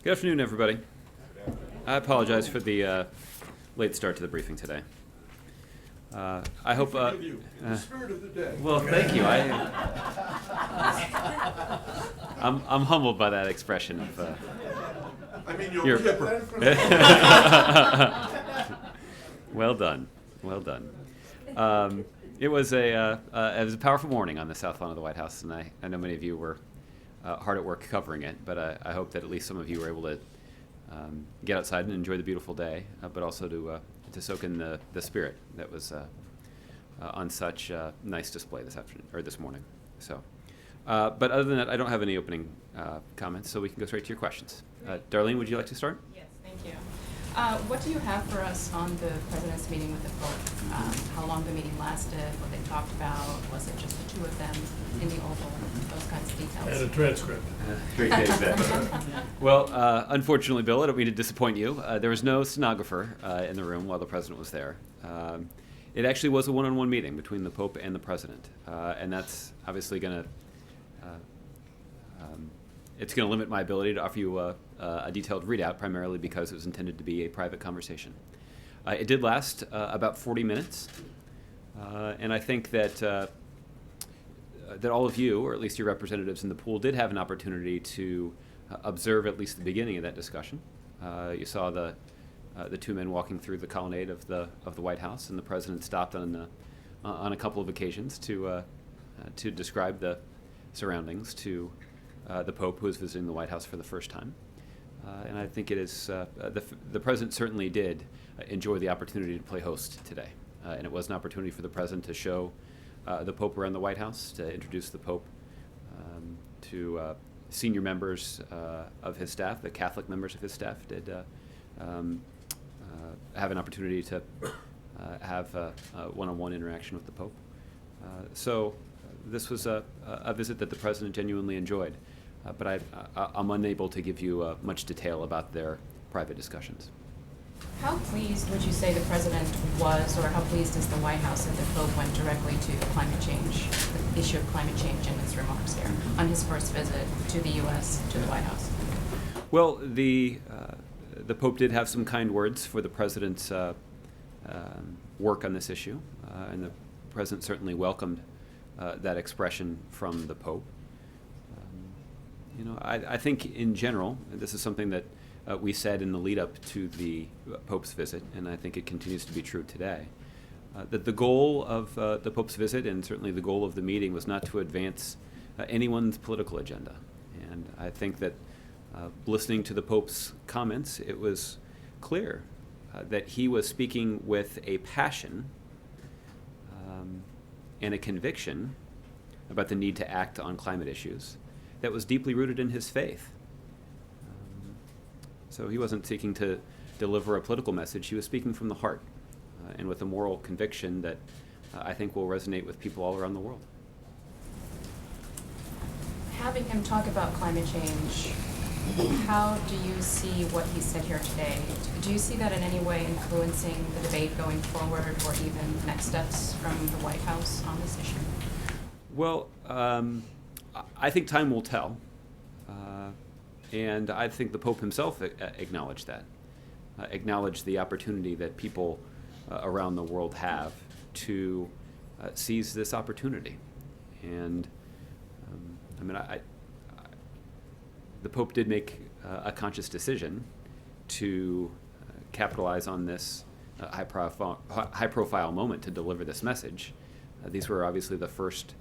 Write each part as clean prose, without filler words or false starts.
Good afternoon, everybody. I apologize for the late start to the briefing today. I hope. You. In the spirit of the day. Well, thank you. I'm humbled by that expression of. I mean, you're Kipper. Well done. Well done. It was a powerful morning on the south lawn of the White House, and I know many of you were hard at work covering it, but I hope that at least some of you were able to get outside and enjoy the beautiful day, but also to soak in the spirit that was on such nice display this afternoon or this morning. So, but other than that, I don't have any opening comments, so we can go straight to your questions. Darlene, would you like to start? Yes, thank you. What do you have for us on the President's meeting with the Pope? How long the meeting lasted, what they talked about, was it just the two of them in the Oval, those kinds of details? And a transcript. Great day, exactly. Well, unfortunately, Bill, I don't mean to disappoint you. There was no stenographer in the room while the President was there. It actually was a one-on-one meeting between the Pope and the President, and that's obviously going to it's going to limit my ability to offer you a detailed readout, primarily because it was intended to be a private conversation. It did last about 40 minutes, and I think that that all of you, or at least your representatives in the pool, did have an opportunity to observe at least the beginning of that discussion. You saw the two men walking through the colonnade of the White House, and the President stopped on a couple of occasions to describe the surroundings to the Pope, who was visiting the White House for the first time. And I think it is the President certainly did enjoy the opportunity to play host today. And it was an opportunity for the President to show the Pope around the White House, to introduce the Pope to senior members of his staff. The Catholic members of his staff did have an opportunity to have a one-on-one interaction with the Pope. So this was a visit that the President genuinely enjoyed. But I'm unable to give you much detail about their private discussions. How pleased would you say the President was, or how pleased is the White House that the Pope went directly to the climate change, the issue of climate change in his remarks here on his first visit to the U.S., to the White House? Well, the Pope did have some kind words for the President's work on this issue, and the President certainly welcomed that expression from the Pope. I think in general, this is something that we said in the lead up to the Pope's visit, and I think it continues to be true today, that the goal of the Pope's visit, and certainly the goal of the meeting, was not to advance anyone's political agenda. And I think that listening to the Pope's comments, it was clear that he was speaking with a passion and a conviction about the need to act on climate issues that was deeply rooted in his faith. So he wasn't seeking to deliver a political message. He was speaking from the heart and with a moral conviction that I think will resonate with people all around the world. Having him talk about climate change, how do you see what he said here today? Do you see that in any way influencing the debate going forward, or even next steps from the White House on this issue? Well, I think time will tell, and I think the Pope himself acknowledged that, acknowledged the opportunity that people around the world have to seize this opportunity. And the Pope did make a conscious decision to capitalize on this high-profile moment to deliver this message. These were obviously the first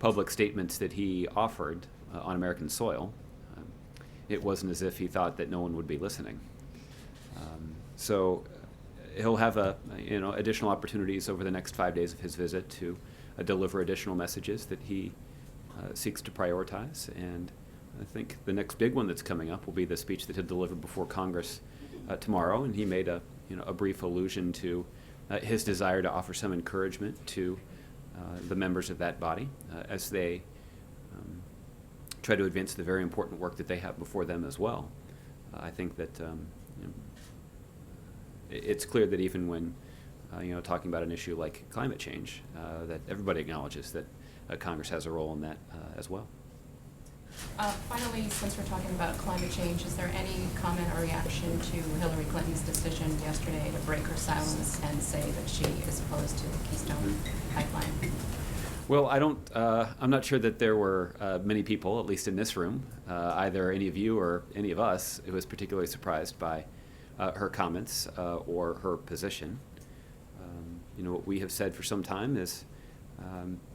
public statements that he offered on American soil. It wasn't as if he thought that no one would be listening. So he'll have additional opportunities over the next 5 days of his visit to deliver additional messages that he seeks to prioritize. And I think the next big one that's coming up will be the speech that he'll deliver before Congress tomorrow. And he made a brief allusion to his desire to offer some encouragement to the members of that body as they try to advance the very important work that they have before them as well. I think that it's clear that even when talking about an issue like climate change, that everybody acknowledges that Congress has a role in that as well. Finally, since we're talking about climate change, is there any comment or reaction to Hillary Clinton's decision yesterday to break her silence and say that she is opposed to the Keystone Pipeline? Well, I'm not sure that there were many people, at least in this room, either any of you or any of us, who was particularly surprised by her comments or her position. What we have said for some time is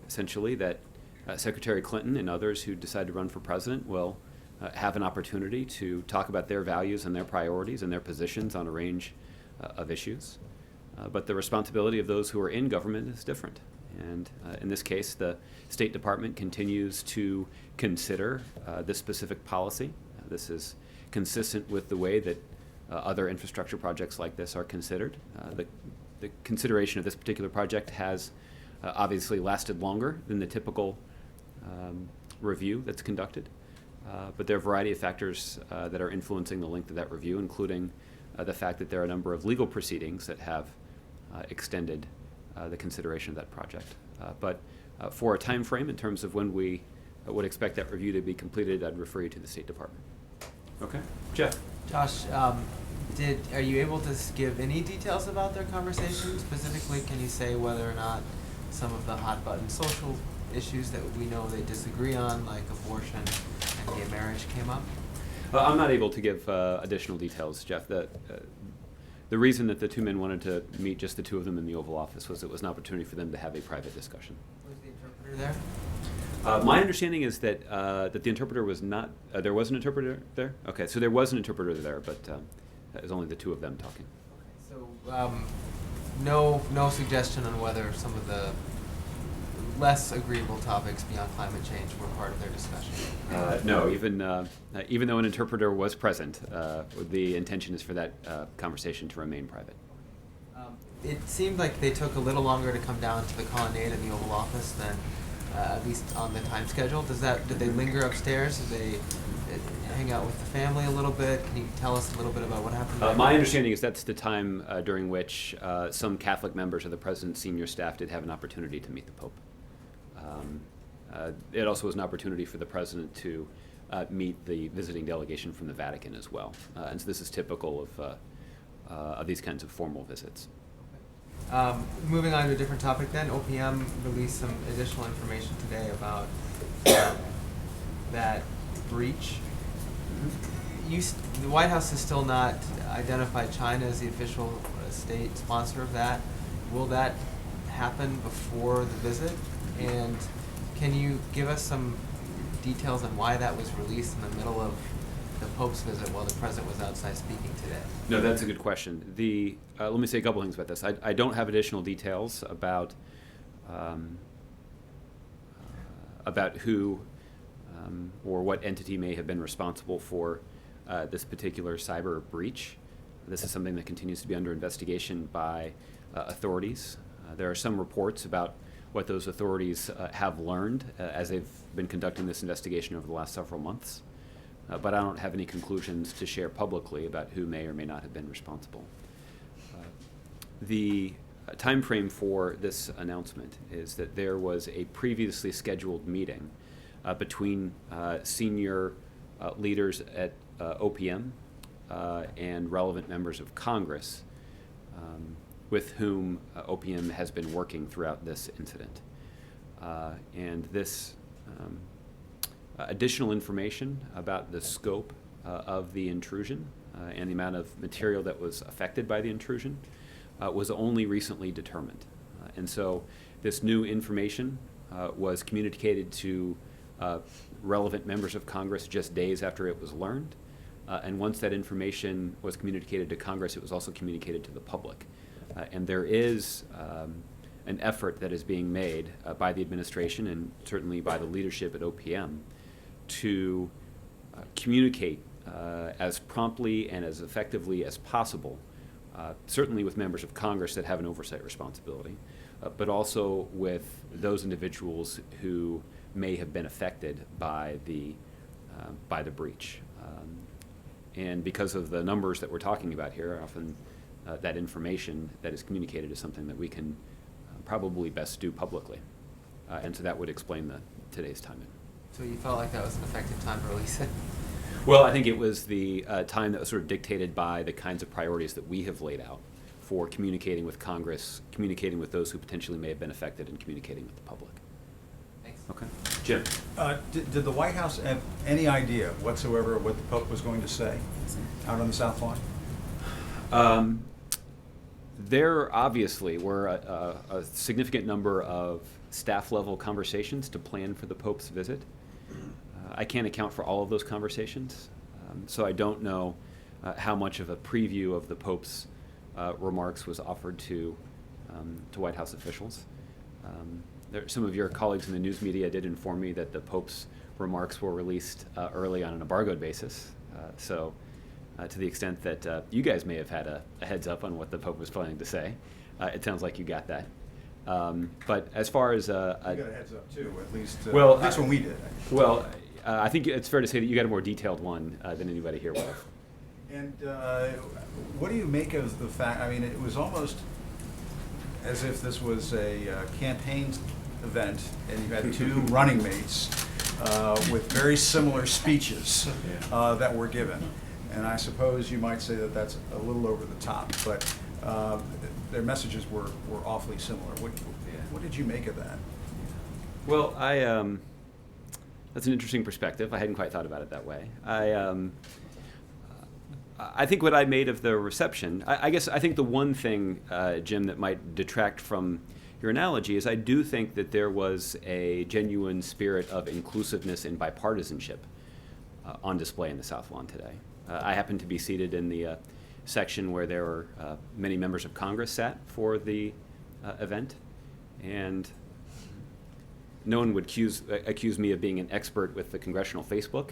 essentially that Secretary Clinton and others who decide to run for president will have an opportunity to talk about their values and their priorities and their positions on a range of issues. But the responsibility of those who are in government is different. And in this case, the State Department continues to consider this specific policy. This is consistent with the way that other infrastructure projects like this are considered. The consideration of this particular project has obviously lasted longer than the typical review that's conducted. But there are a variety of factors that are influencing the length of that review, including the fact that there are a number of legal proceedings that have extended the consideration of that project. But for a time frame in terms of when we would expect that review to be completed, I'd refer you to the State Department. Okay. Jeff? Josh, are you able to give any details about their conversation? Specifically, can you say whether or not some of the hot button social issues that we know they disagree on, like abortion and gay marriage, came up? I'm not able to give additional details, Jeff. The reason that the two men wanted to meet just the two of them in the Oval Office was it was an opportunity for them to have a private discussion. Was the interpreter there? My understanding is that that the interpreter was not. There was an interpreter there. Okay, so there was an interpreter there, but it was only the two of them talking. Okay, so no suggestion on whether some of the less agreeable topics beyond climate change were part of their discussion. No, even though an interpreter was present, the intention is for that conversation to remain private. It seemed like they took a little longer to come down to the colonnade in the Oval Office than at least on the time schedule. Did they linger upstairs? Did they hang out with the family a little bit? Can you tell us a little bit about what happened there? My understanding is that's the time during which some Catholic members of the President's senior staff did have an opportunity to meet the Pope. It also was an opportunity for the President to meet the visiting delegation from the Vatican as well. And so this is typical of these kinds of formal visits. Moving on to a different topic then, OPM released some additional information today about that breach. The White House has still not identified China as the official state sponsor of that. Will that happen before the visit? And can you give us some details on why that was released in the middle of the Pope's visit while the President was outside speaking today? No, that's a good question. Let me say a couple things about this. I don't have additional details about who or what entity may have been responsible for this particular cyber breach. This is something that continues to be under investigation by authorities. There are some reports about what those authorities have learned as they've been conducting this investigation over the last several months. But I don't have any conclusions to share publicly about who may or may not have been responsible. The time frame for this announcement is that there was a previously scheduled meeting between senior leaders at OPM and relevant members of Congress with whom OPM has been working throughout this incident. And this additional information about the scope of the intrusion and the amount of material that was affected by the intrusion was only recently determined. And so this new information was communicated to relevant members of Congress just days after it was learned. And once that information was communicated to Congress, it was also communicated to the public. And there is an effort that is being made by the administration and certainly by the leadership at OPM to communicate as promptly and as effectively as possible, certainly with members of Congress that have an oversight responsibility, but also with those individuals who may have been affected by the breach. And because of the numbers that we're talking about here, often that information that is communicated is something that we can probably best do publicly. And so that would explain today's timing. So you felt like that was an effective time to release it? Well, I think it was the time that was sort of dictated by the kinds of priorities that we have laid out for communicating with Congress, communicating with those who potentially may have been affected, and communicating with the public. Thanks. Okay. Jim? Did the White House have any idea whatsoever what the Pope was going to say out on the South Lawn? There obviously were a significant number of staff-level conversations to plan for the Pope's visit. I can't account for all of those conversations, so I don't know how much of a preview of the Pope's remarks was offered to White House officials. Some of your colleagues in the news media did inform me that the Pope's remarks were released early on an embargoed basis. So to the extent that you guys may have had a heads up on what the Pope was planning to say, it sounds like you got that. But as far as... You got a heads up too, at least when we did. Well, I think it's fair to say that you got a more detailed one than anybody here would have. And what do you make of the fact, I mean, it was almost as if this was a campaign event, and you had two running mates with very similar speeches that were given. And I suppose you might say that that's a little over the top, but their messages were awfully similar. What did you make of that? Well, that's an interesting perspective. I hadn't quite thought about it that way. I think what I made of the reception, I guess I think the one thing, Jim, that might detract from your analogy is I do think that there was a genuine spirit of inclusiveness and bipartisanship on display in the South Lawn today. I happened to be seated in the section where there were many members of Congress sat for the event, and no one would accuse me of being an expert with the congressional Facebook,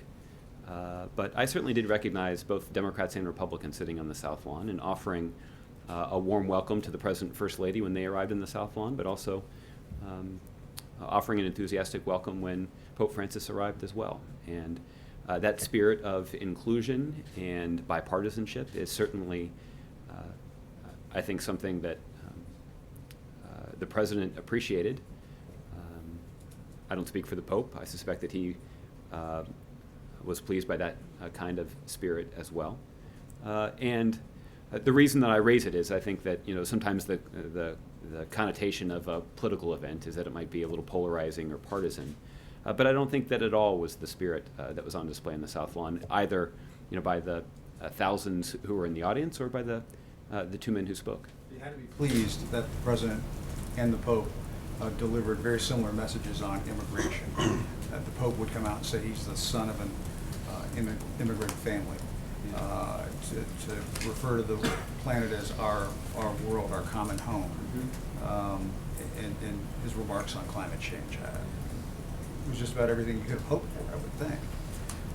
but I certainly did recognize both Democrats and Republicans sitting on the South Lawn and offering a warm welcome to the President and First Lady when they arrived in the South Lawn, but also offering an enthusiastic welcome when Pope Francis arrived as well. And that spirit of inclusion and bipartisanship is certainly, I think, something that the President appreciated. I don't speak for the Pope. I suspect that he was pleased by that kind of spirit as well. And the reason that I raise it is I think that sometimes the connotation of a political event is that it might be a little polarizing or partisan. But I don't think that at all was the spirit that was on display in the South Lawn, either by the thousands who were in the audience or by the two men who spoke. You had to be pleased that the President and the Pope delivered very similar messages on immigration. That the Pope would come out and say he's the son of an immigrant family. To refer to the planet as our world, our common home, and his remarks on climate change. It was just about everything you could have hoped for, I would think.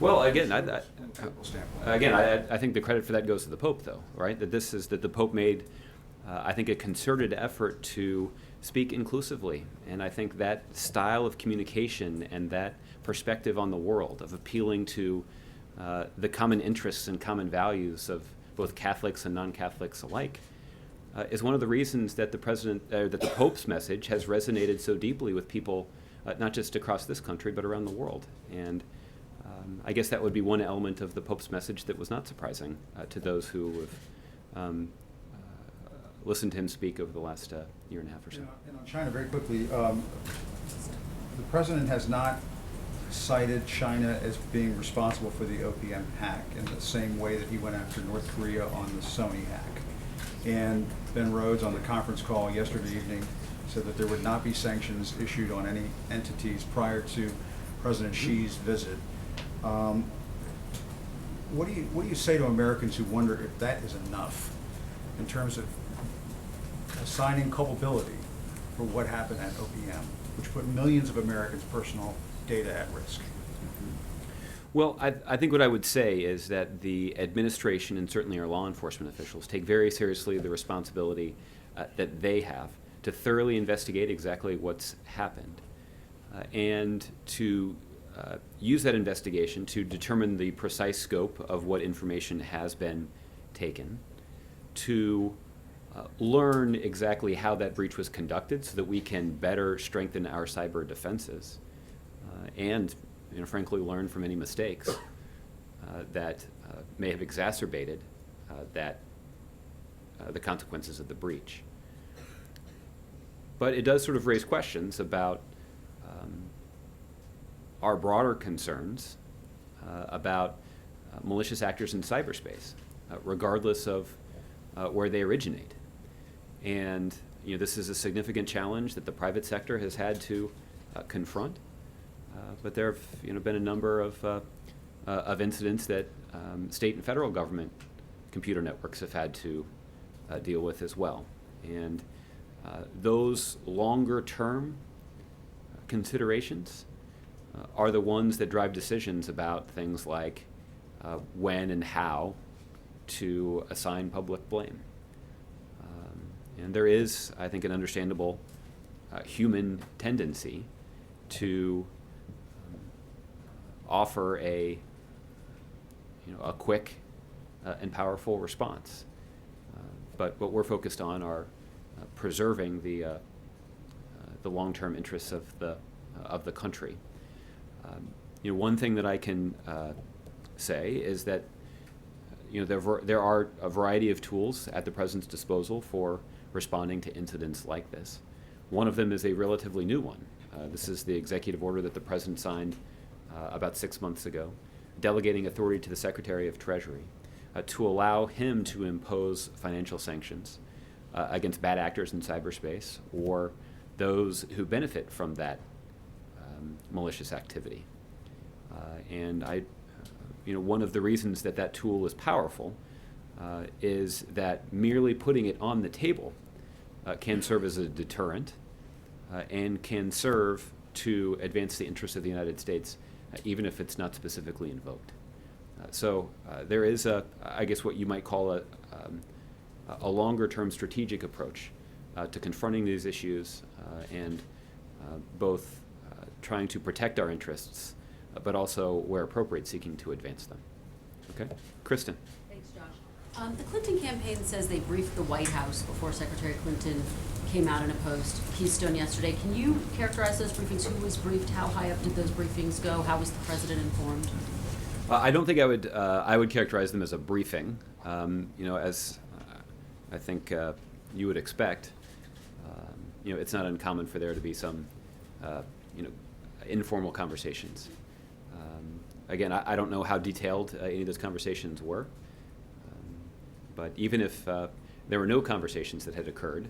Well, again, From a political standpoint. I think the credit for that goes to the Pope, though, right? That the Pope made, I think, a concerted effort to speak inclusively, and I think that style of communication and that perspective on the world of appealing to the common interests and common values of both Catholics and non-Catholics alike is one of the reasons that that the Pope's message has resonated so deeply with people, not just across this country but around the world. And I guess that would be one element of the Pope's message that was not surprising to those who have listened to him speak over the last year and a half or so. And on China, very quickly, the President has not cited China as being responsible for the OPM hack in the same way that he went after North Korea on the Sony hack. And Ben Rhodes on the conference call yesterday evening said that there would not be sanctions issued on any entities prior to President Xi's visit. What do you say to Americans who wonder if that is enough in terms of assigning culpability for what happened at OPM, which put millions of Americans' personal data at risk? Well, I think what I would say is that the administration and certainly our law enforcement officials take very seriously the responsibility that they have to thoroughly investigate exactly what's happened and to use that investigation to determine the precise scope of what information has been taken, to learn exactly how that breach was conducted so that we can better strengthen our cyber defenses, and frankly, learned from any mistakes that may have exacerbated the consequences of the breach. But it does sort of raise questions about our broader concerns about malicious actors in cyberspace, regardless of where they originate. And this is a significant challenge that the private sector has had to confront. But there have been a number of incidents that state and federal government computer networks have had to deal with as well. And those longer-term considerations are the ones that drive decisions about things like when and how to assign public blame. And there is, I think, an understandable human tendency to offer a quick and powerful response. But what we're focused on are preserving the long-term interests of the country. One thing that I can say is that there are a variety of tools at the President's disposal for responding to incidents like this. One of them is a relatively new one. This is the executive order that the President signed about 6 months ago, delegating authority to the Secretary of Treasury to allow him to impose financial sanctions against bad actors in cyberspace or those who benefit from that malicious activity. And one of the reasons that tool is powerful is that merely putting it on the table can serve as a deterrent and can serve to advance the interests of the United States, even if it's not specifically invoked. So there is I guess what you might call a longer-term strategic approach to confronting these issues and both trying to protect our interests, but also, where appropriate, seeking to advance them. Okay? Kristen. Thanks, Josh. The Clinton campaign says they briefed the White House before Secretary Clinton came out in a post Keystone yesterday. Can you characterize those briefings? Who was briefed? How high up did those briefings go? How was the president informed? I don't think I would characterize them as a briefing. As I think you would expect. It's not uncommon for there to be some informal conversations. Again, I don't know how detailed any of those conversations were, but even if there were no conversations that had occurred,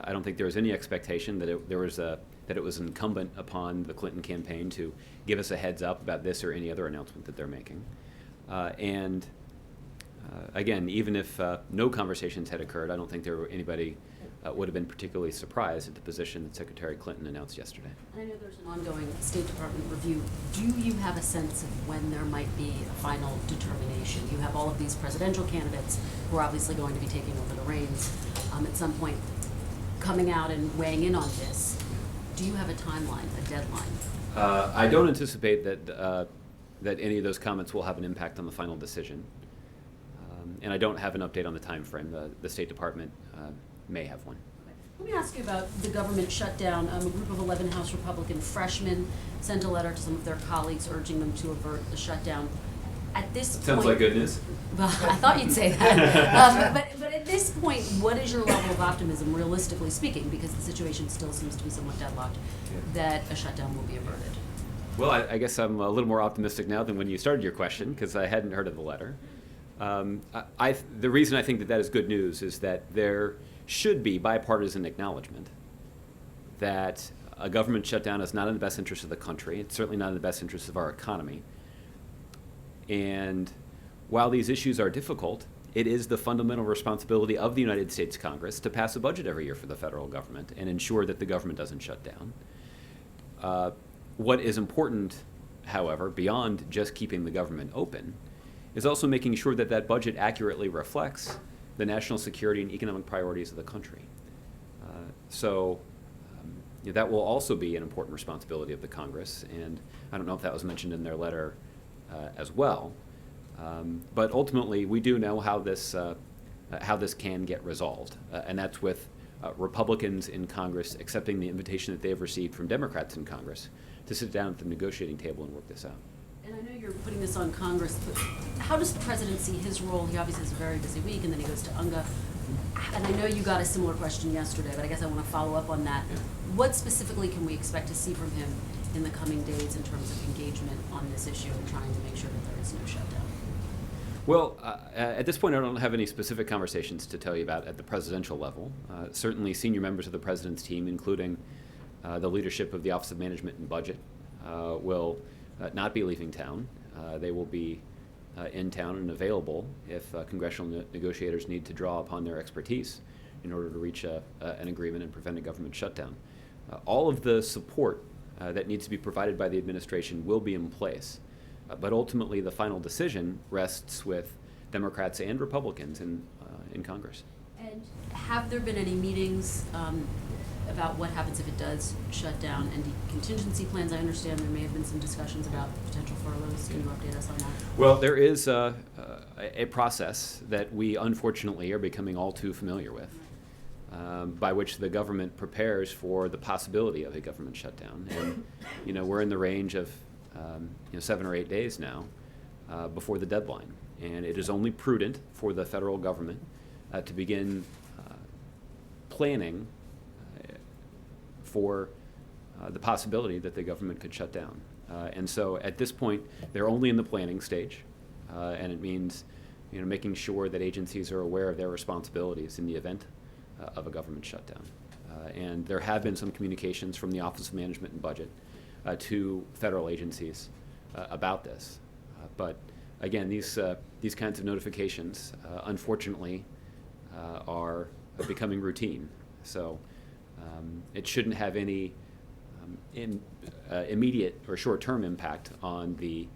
I don't think there was any expectation that it was incumbent upon the Clinton campaign to give us a heads up about this or any other announcement that they're making. Again, even if no conversations had occurred, I don't think anybody would have been particularly surprised at the position that Secretary Clinton announced yesterday. I know there's an ongoing State Department review. Do you have a sense of when there might be a final determination? You have all of these presidential candidates who are obviously going to be taking over the reins at some point, coming out and weighing in on this. Do you have a timeline, a deadline? I don't anticipate that any of those comments will have an impact on the final decision. And I don't have an update on the time frame. The State Department may have one. Let me ask you about the government shutdown. A group of 11 House Republican freshmen sent a letter to some of their colleagues urging them to avert the shutdown. At this point, sounds like good news. Well, I thought you'd say that. But at this point, what is your level of optimism, realistically speaking, because the situation still seems to be somewhat deadlocked, that a shutdown will be averted? Well, I guess I'm a little more optimistic now than when you started your question, because I hadn't heard of the letter. The reason I think that is good news is that there should be bipartisan acknowledgement that a government shutdown is not in the best interest of the country. It's certainly not in the best interest of our economy. And while these issues are difficult, it is the fundamental responsibility of the United States Congress to pass a budget every year for the federal government and ensure that the government doesn't shut down. What is important, however, beyond just keeping the government open, is also making sure that that budget accurately reflects the national security and economic priorities of the country. That will also be an important responsibility of the Congress, and I don't know if that was mentioned in their letter as well. But ultimately, we do know how this can get resolved, and that's with Republicans in Congress accepting the invitation that they have received from Democrats in Congress to sit down at the negotiating table and work this out. And I know you're putting this on Congress, but how does the president see his role? He obviously has a very busy week, and then he goes to UNGA. And I know you got a similar question yesterday, but I guess I want to follow up on that. Yeah. What specifically can we expect to see from him in the coming days in terms of engagement on this issue and trying to make sure that there is no shutdown? Well, at this point, I don't have any specific conversations to tell you about at the presidential level. Certainly, senior members of the president's team, including the leadership of the Office of Management and Budget, will not be leaving town. They will be in town and available if congressional negotiators need to draw upon their expertise in order to reach an agreement and prevent a government shutdown. All of the support that needs to be provided by the administration will be in place. But ultimately, the final decision rests with Democrats and Republicans in Congress. And have there been any meetings about what happens if it does shut down, and the contingency plans? I understand there may have been some discussions about potential furloughs. Can you update us on that? Well, there is a process that we unfortunately are becoming all too familiar with, by which the government prepares for the possibility of a government shutdown. And we're in the range of 7 or 8 days now before the deadline, and it is only prudent for the federal government to begin planning for the possibility that the government could shut down. And so at this point, they're only in the planning stage, and it means making sure that agencies are aware of their responsibilities in the event of a government shutdown. And there have been some communications from the Office of Management and Budget to federal agencies about this. But again, these kinds of notifications, unfortunately, are becoming routine. So it shouldn't have any immediate or short-term impact on the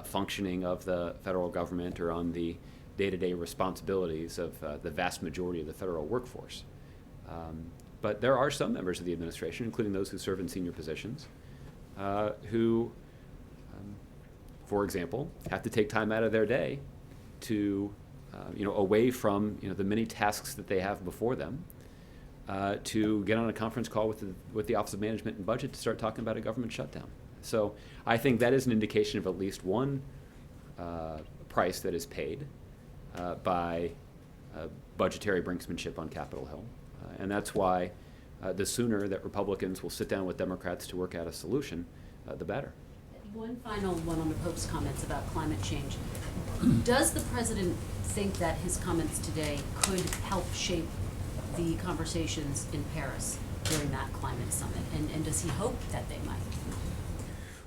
functioning of the federal government or on the day-to-day responsibilities of the vast majority of the federal workforce. But there are some members of the administration, including those who serve in senior positions, who, for example, have to take time out of their day to, away from the many tasks that they have before them, to get on a conference call with the Office of Management and Budget to start talking about a government shutdown. So I think that is an indication of at least one price that is paid by budgetary brinksmanship on Capitol Hill. And that's why the sooner that Republicans will sit down with Democrats to work out a solution, the better. One final one on the Pope's comments about climate change. Does the president think that his comments today could help shape the conversations in Paris during that climate summit? And does he hope that they might?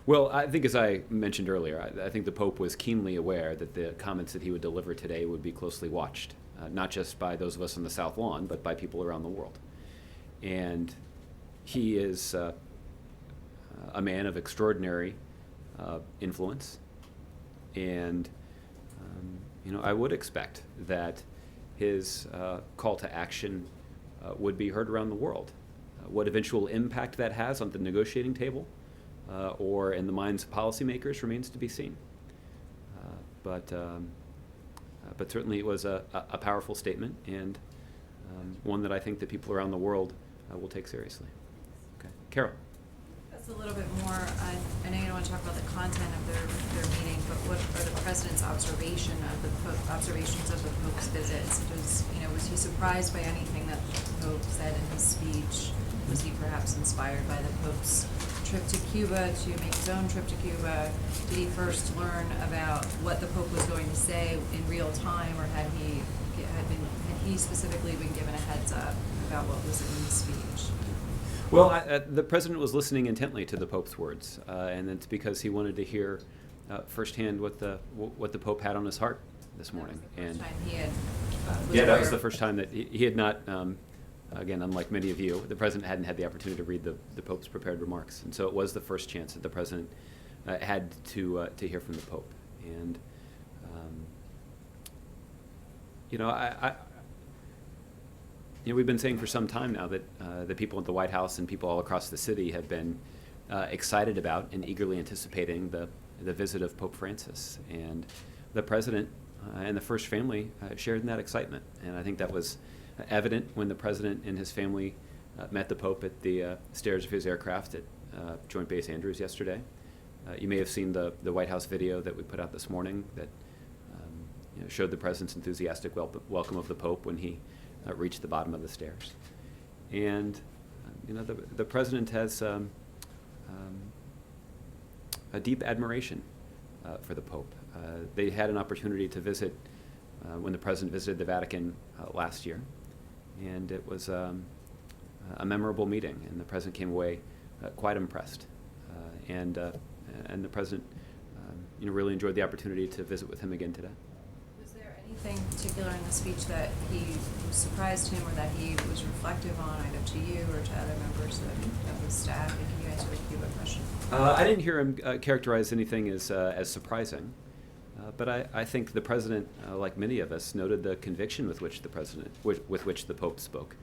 Well, I think, as I mentioned earlier, I think the Pope was keenly aware that the comments that he would deliver today would be closely watched, not just by those of us on the South Lawn, but by people around the world. And he is a man of extraordinary influence, and I would expect that his call to action would be heard around the world. What eventual impact that has on the negotiating table or in the minds of policymakers remains to be seen. But certainly it was a powerful statement, and one that I think that people around the world will take seriously. Okay, Carol. That's a little bit more, I know you don't want to talk about the content of their meeting, but what are the president's observations of the Pope's visits? Was he surprised by anything that the Pope said in his speech? Was he perhaps inspired by the Pope's trip to Cuba to make his own trip to Cuba? Did he first learn about what the Pope was going to say in real time, or had he specifically been given a heads up about what was in the speech? Well, the president was listening intently to the Pope's words, and it's because he wanted to hear firsthand what the Pope had on his heart this morning. That was the first time that he had not. Again, unlike many of you, the president hadn't had the opportunity to read the Pope's prepared remarks, and so it was the first chance that the president had to hear from the Pope. And we've been saying for some time now that the people at the White House and people all across the city have been excited about and eagerly anticipating the visit of Pope Francis. And the president and the First Family shared in that excitement. And I think that was evident when the president and his family met the Pope at the stairs of his aircraft at Joint Base Andrews yesterday. You may have seen the White House video that we put out this morning that showed the president's enthusiastic welcome of the Pope when he reached the bottom of the stairs. And the president has a deep admiration for the Pope. They had an opportunity to visit when the president visited the Vatican last year, and it was a memorable meeting, and the president came away quite impressed. And the president really enjoyed the opportunity to visit with him again today. Was there anything particular in the speech that he surprised him or that he was reflective on, either to you or to other members of his staff? And can you answer the Cuba question? I didn't hear him characterize anything as surprising, but I think the president, like many of us, noted the conviction with which the Pope spoke.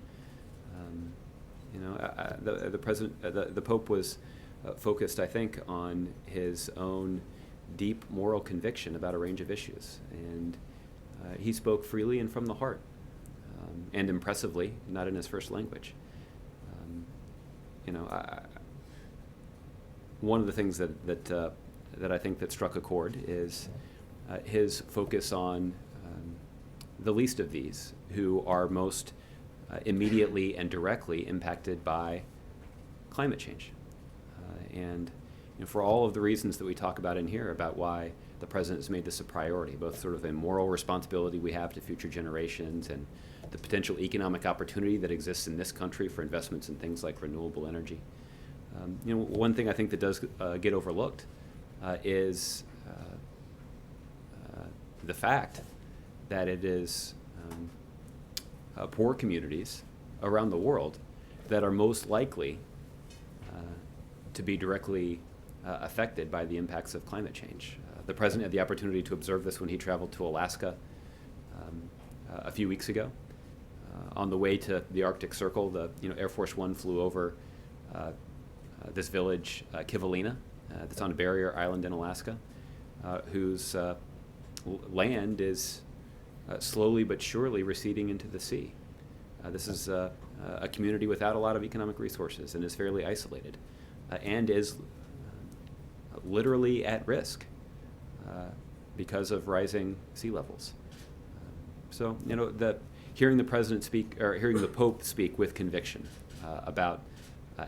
The Pope was focused, I think, on his own deep moral conviction about a range of issues, and he spoke freely and from the heart, and impressively, not in his first language. One of the things that I think that struck a chord is his focus on the least of these, who are most immediately and directly impacted by climate change. And for all of the reasons that we talk about in here about why the president has made this a priority, both sort of a moral responsibility we have to future generations and the potential economic opportunity that exists in this country for investments in things like renewable energy. One thing I think that does get overlooked is the fact that it is poor communities around the world that are most likely to be directly affected by the impacts of climate change. The president had the opportunity to observe this when he traveled to Alaska a few weeks ago. On the way to the Arctic Circle, the Air Force One flew over this village, Kivalina, that's on a barrier island in Alaska, whose land is slowly but surely receding into the sea. This is a community without a lot of economic resources and is fairly isolated, and is literally at risk because of rising sea levels. So hearing the president speak, or hearing the Pope speak with conviction about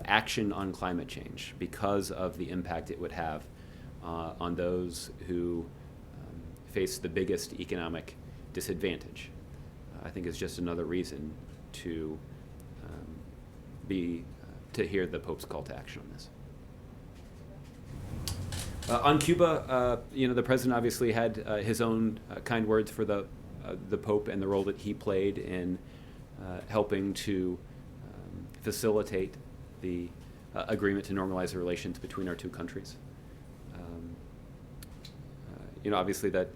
action on climate change because of the impact it would have on those who face the biggest economic disadvantage, I think is just another reason to hear the Pope's call to action on this. On Cuba, the president obviously had his own kind words for the Pope and the role that he played in helping to facilitate the agreement to normalize the relations between our two countries. Obviously that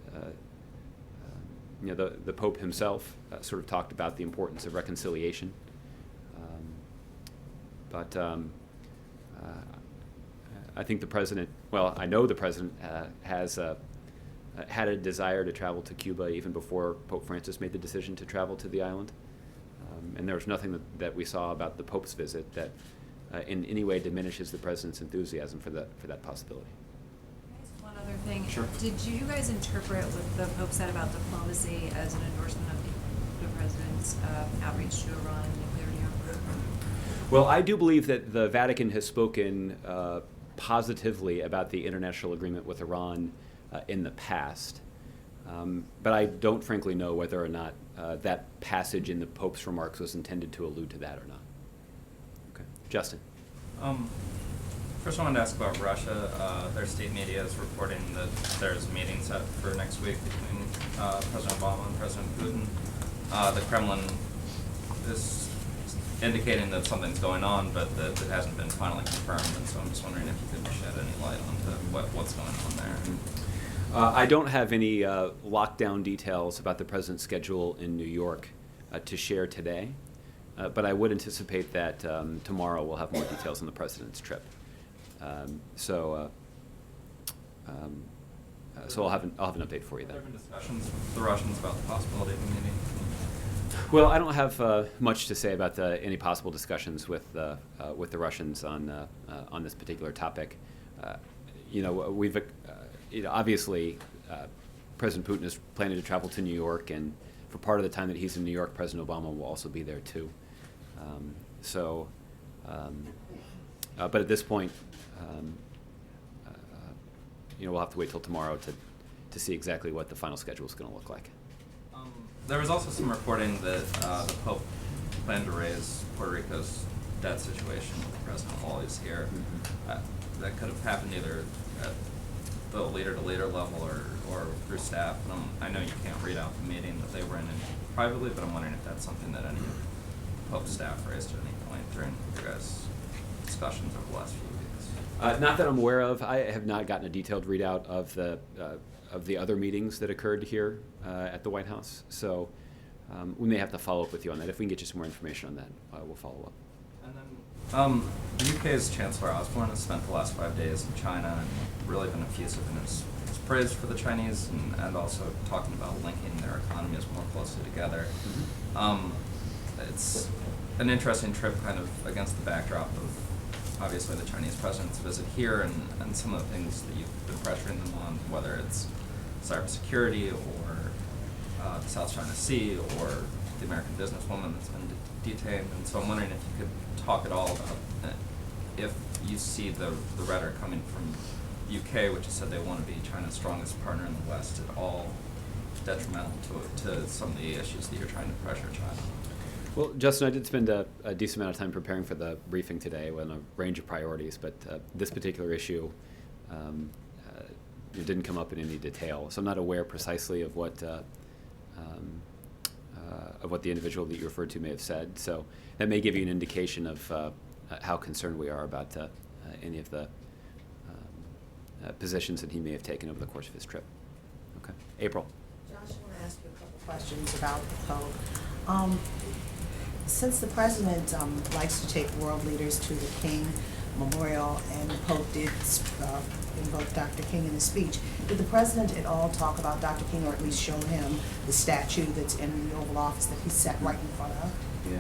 the Pope himself sort of talked about the importance of reconciliation, but I think the president, I know the president has had a desire to travel to Cuba even before Pope Francis made the decision to travel to the island, and there was nothing that we saw about the Pope's visit that in any way diminishes the president's enthusiasm for that possibility. One other thing. Sure. Did you guys interpret what the Pope said about diplomacy as an endorsement of the president's outreach to Iran and nuclear deal? Well, I do believe that the Vatican has spoken positively about the international agreement with Iran in the past, but I don't frankly know whether or not that passage in the Pope's remarks was intended to allude to that or not. Okay, Justin. First, I wanted to ask about Russia. Their state media is reporting that there's a meeting set for next week between President Obama and President Putin. The Kremlin is indicating that something's going on, but that it hasn't been finally confirmed. And so I'm just wondering if you could shed any light onto what's going on there. I don't have any lockdown details about the president's schedule in New York to share today, but I would anticipate that tomorrow we'll have more details on the president's trip. So I'll have an update for you then. Have there been discussions with the Russians about the possibility of a meeting? Well, I don't have much to say about any possible discussions with the Russians on this particular topic. We've obviously President Putin is planning to travel to New York, and for part of the time that he's in New York, President Obama will also be there too. But at this point, we'll have to wait till tomorrow to see exactly what the final schedule is going to look like. There was also some reporting that the Pope planned to raise Puerto Rico's debt situation with the president while he's here. That could have happened either at the leader-to-leader level or through staff. And I know you can't read out the meeting that they were in privately, but I'm wondering if that's something that any of Pope staff raised at any point during your guys' discussions over the last few weeks. Not that I'm aware of. I have not gotten a detailed readout of the other meetings that occurred here at the White House. So we may have to follow up with you on that. If we can get you some more information on that, we'll follow up. And then the UK's Chancellor Osborne has spent the last 5 days in China and really been effusive in his praise for the Chinese and also talking about linking their economies more closely together. It's an interesting trip kind of against the backdrop of obviously the Chinese president's visit here and some of the things that you've been pressuring them on, whether it's cybersecurity or the South China Sea or the American businesswoman that's been detained. And so I'm wondering if you could talk at all about if you see the rhetoric coming from UK, which has said they want to be China's strongest partner in the West, at all detrimental to some of the issues that you're trying to pressure China. Well, Justin, I did spend a decent amount of time preparing for the briefing today on a range of priorities, but this particular issue it didn't come up in any detail, so I'm not aware precisely of what the individual that you referred to may have said. So that may give you an indication of how concerned we are about any of the positions that he may have taken over the course of his trip. Okay, April. Josh, I want to ask you a couple questions about the Pope. Since the president likes to take world leaders to the King Memorial, and the Pope did invoke Dr. King in his speech, did the president at all talk about Dr. King, or at least show him the statue that's in the Oval Office that he sat right in front of? Yeah.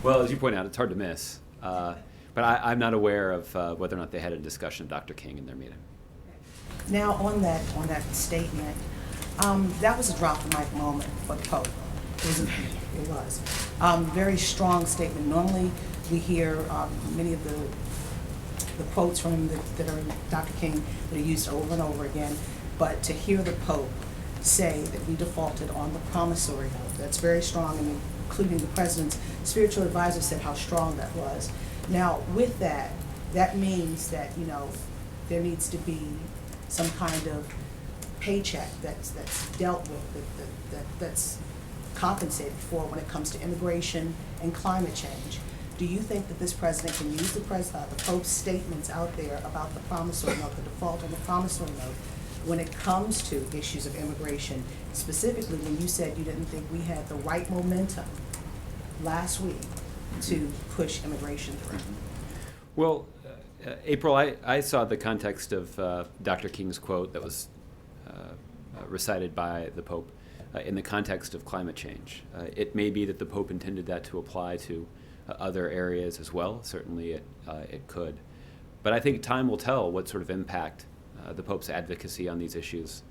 Well, as you point out, it's hard to miss. But I'm not aware of whether or not they had a discussion of Dr. King in their meeting. Now, on that statement, that was a drop the mic moment for the Pope. It was. Very strong statement. Normally, we hear many of the quotes from him that are in Dr. King that are used over and over again, but to hear the Pope say that we defaulted on the promissory note, that's very strong, and including the president's spiritual advisor said how strong that was. Now, with that, that means that, there needs to be some kind of paycheck that's dealt with, that's compensated for when it comes to immigration and climate change. Do you think that this president can use the Pope's statements out there about the promissory note, the default on the promissory note, when it comes to issues of immigration, specifically when you said you didn't think we had the right momentum last week to push immigration through? Well, April, I saw the context of Dr. King's quote that was recited by the Pope in the context of climate change. It may be that the Pope intended that to apply to other areas as well. Certainly it could. But I think time will tell what sort of impact the Pope's advocacy on these issues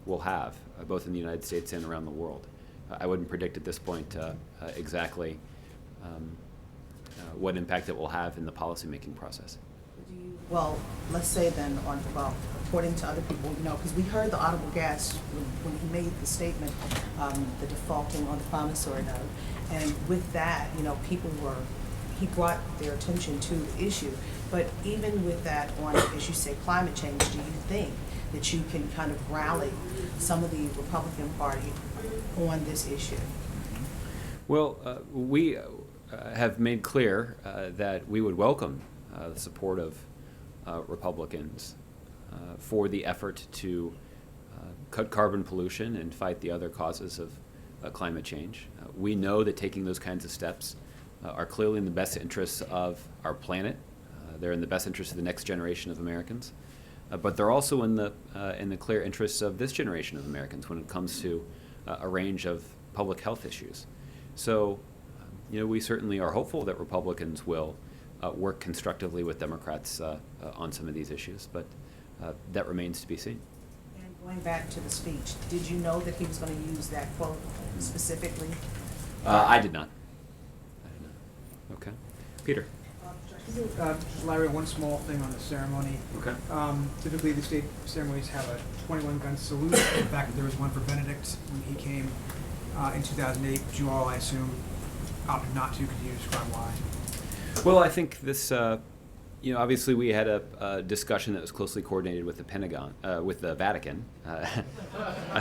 will have, both in the United States and around the world. I wouldn't predict at this point exactly what impact it will have in the policymaking process. Well, let's say then, according to other people, because we heard the audible gasp when he made the statement, the defaulting on the promissory note, and with that, he brought their attention to the issue. But even with that, on, as you say, climate change, do you think that you can kind of rally some of the Republican Party on this issue? Well, we have made clear that we would welcome the support of Republicans for the effort to cut carbon pollution and fight the other causes of climate change. We know that taking those kinds of steps are clearly in the best interests of our planet. They're in the best interest of the next generation of Americans, but they're also in the clear interests of this generation of Americans when it comes to a range of public health issues. So, we certainly are hopeful that Republicans will work constructively with Democrats on some of these issues, but that remains to be seen. And going back to the speech, did you know that he was going to use that quote specifically? I did not. Okay. Peter. Just Larry, one small thing on the ceremony. Okay. Typically, the state ceremonies have a 21-gun salute. In fact, there was one for Benedict when he came in 2008, but you all, I assume, opted not to. Could you describe why? Well, I think this, obviously we had a discussion that was closely coordinated with the Pentagon, with the Vatican. I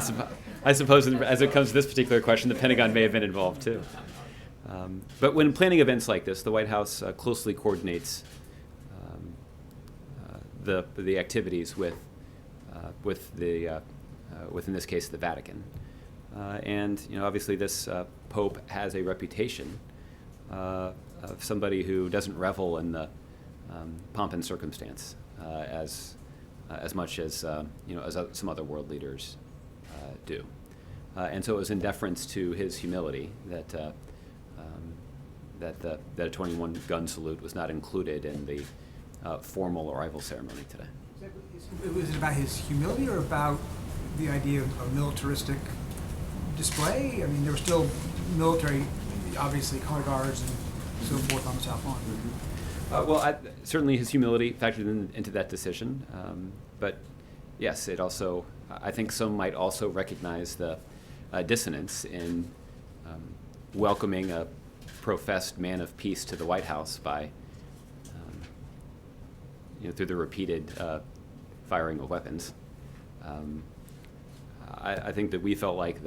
suppose as it comes to this particular question, the Pentagon may have been involved too. But when planning events like this, the White House closely coordinates the activities with the in this case the Vatican, and obviously this Pope has a reputation of somebody who doesn't revel in the pomp and circumstance as much as some other world leaders do, and so it was in deference to his humility that a 21-gun salute was not included in the formal arrival ceremony today. Was it about his humility or about the idea of a militaristic display? I mean, there were still military, obviously, color guards and so forth on the South Lawn. Mm-hmm. Certainly his humility factored into that decision, but yes, it also, I think some might also recognize the dissonance in welcoming a professed man of peace to the White House by, through the repeated firing of weapons. I think that we felt like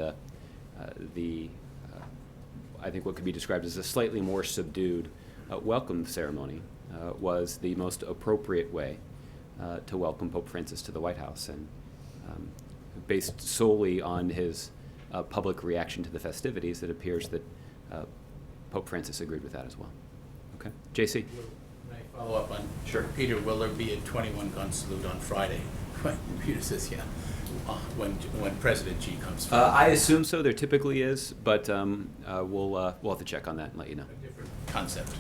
I think what could be described as a slightly more subdued welcome ceremony was the most appropriate way to welcome Pope Francis to the White House, and based solely on his public reaction to the festivities, it appears that Pope Francis agreed with that as well. Okay, JC. Can I follow up on? Sure. Peter, will there be a 21-gun salute on Friday? Peter says, yeah. When President Xi comes forward. I assume so. There typically is, but we'll have to check on that and let you know. A different concept.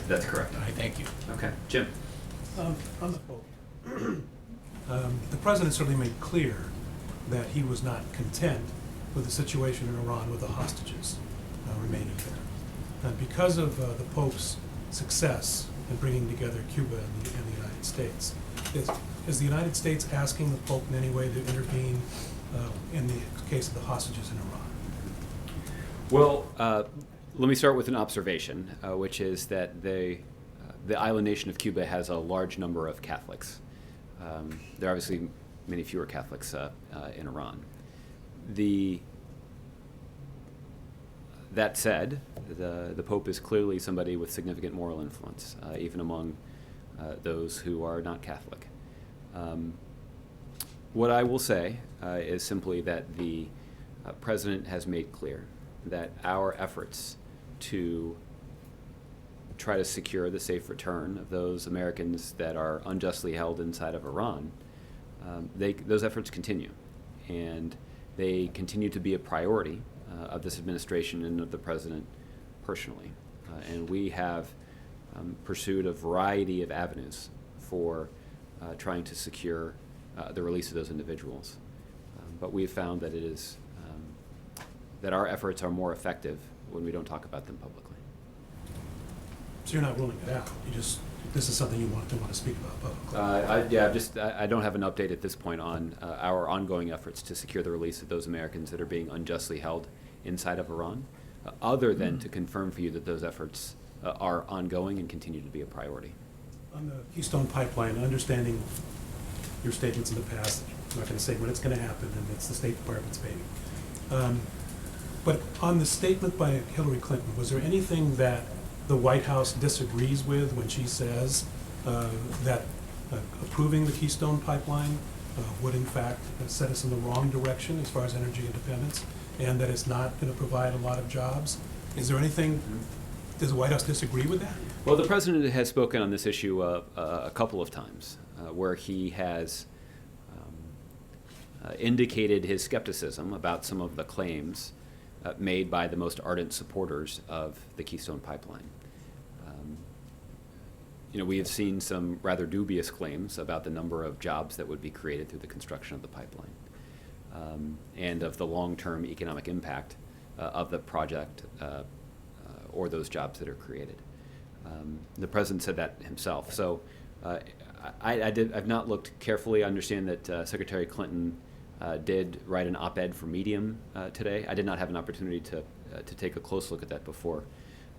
That's correct. All right, thank you. Okay, Jim. On the Pope, the president certainly made clear that he was not content with the situation in Iran with the hostages remaining there. And because of the Pope's success in bringing together Cuba and the United States, is the United States asking the Pope in any way to intervene in the case of the hostages in Iran? Well, let me start with an observation, which is that the island nation of Cuba has a large number of Catholics. There are obviously many fewer Catholics in Iran. That said, the Pope is clearly somebody with significant moral influence, even among those who are not Catholic. What I will say is simply that the President has made clear that our efforts to try to secure the safe return of those Americans that are unjustly held inside of Iran, those efforts continue, and they continue to be a priority of this administration and of the President personally. And we have pursued a variety of avenues for trying to secure the release of those individuals. But we've found that that our efforts are more effective when we don't talk about them publicly. So you're not ruling it out. This is something you want to speak about publicly. I don't have an update at this point on our ongoing efforts to secure the release of those Americans that are being unjustly held inside of Iran, other than to confirm for you that those efforts are ongoing and continue to be a priority. On the Keystone Pipeline, understanding your statements in the past, I'm not going to say when it's going to happen, and it's the State Department's baby. But on the statement by Hillary Clinton, was there anything that the White House disagrees with when she says that approving the Keystone Pipeline would in fact set us in the wrong direction as far as energy independence, and that it's not going to provide a lot of jobs? Is there anything, does the White House disagree with that? Well, the President has spoken on this issue a couple of times, where he has indicated his skepticism about some of the claims made by the most ardent supporters of the Keystone Pipeline. We have seen some rather dubious claims about the number of jobs that would be created through the construction of the pipeline, and of the long-term economic impact of the project or those jobs that are created. The president said that himself. So I've not looked carefully. I understand that Secretary Clinton did write an op-ed for Medium today. I did not have an opportunity to take a close look at that before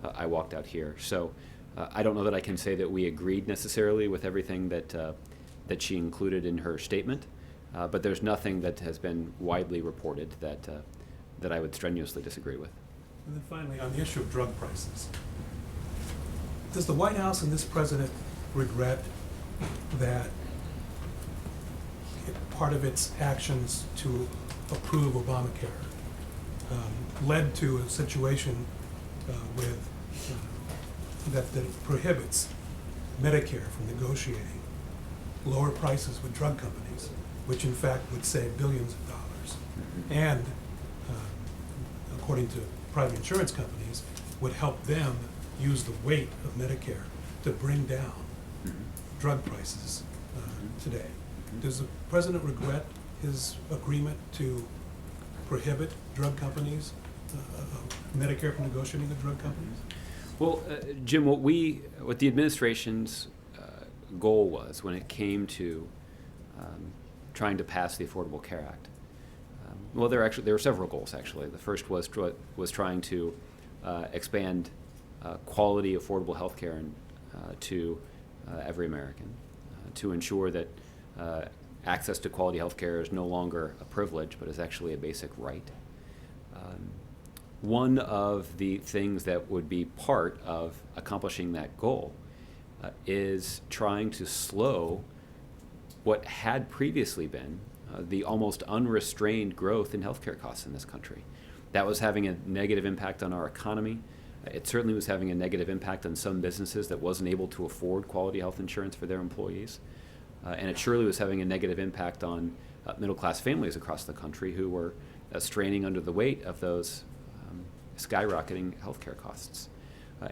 I walked out here. So I don't know that I can say that we agreed necessarily with everything that she included in her statement, but there's nothing that has been widely reported that I would strenuously disagree with. And then finally, on the issue of drug prices, does the White House and this president regret that part of its actions to approve Obamacare led to a situation that prohibits Medicare from negotiating lower prices with drug companies, which in fact would save billions of dollars, and according to private insurance companies, would help them use the weight of Medicare to bring down drug prices today. Does the president regret his agreement to prohibit drug companies, Medicare from negotiating with drug companies? Well, Jim, what the administration's goal was when it came to trying to pass the Affordable Care Act. Well, there were several goals actually. The first was trying to expand quality, affordable health care to every American, to ensure that access to quality health care is no longer a privilege, but is actually a basic right. One of the things that would be part of accomplishing that goal is trying to slow what had previously been the almost unrestrained growth in healthcare costs in this country. That was having a negative impact on our economy. It certainly was having a negative impact on some businesses that wasn't able to afford quality health insurance for their employees. And it surely was having a negative impact on middle-class families across the country who were straining under the weight of those skyrocketing healthcare costs.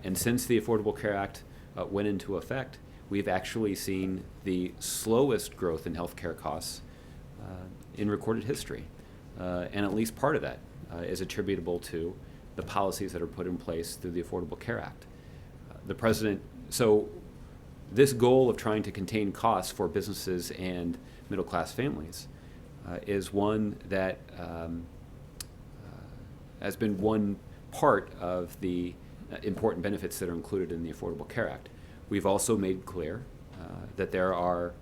And since the Affordable Care Act went into effect, we've actually seen the slowest growth in healthcare costs in recorded history. And at least part of that is attributable to the policies that are put in place through the Affordable Care Act. So this goal of trying to contain costs for businesses and middle-class families is one that has been one part of the important benefits that are included in the Affordable Care Act. We've also made clear that there are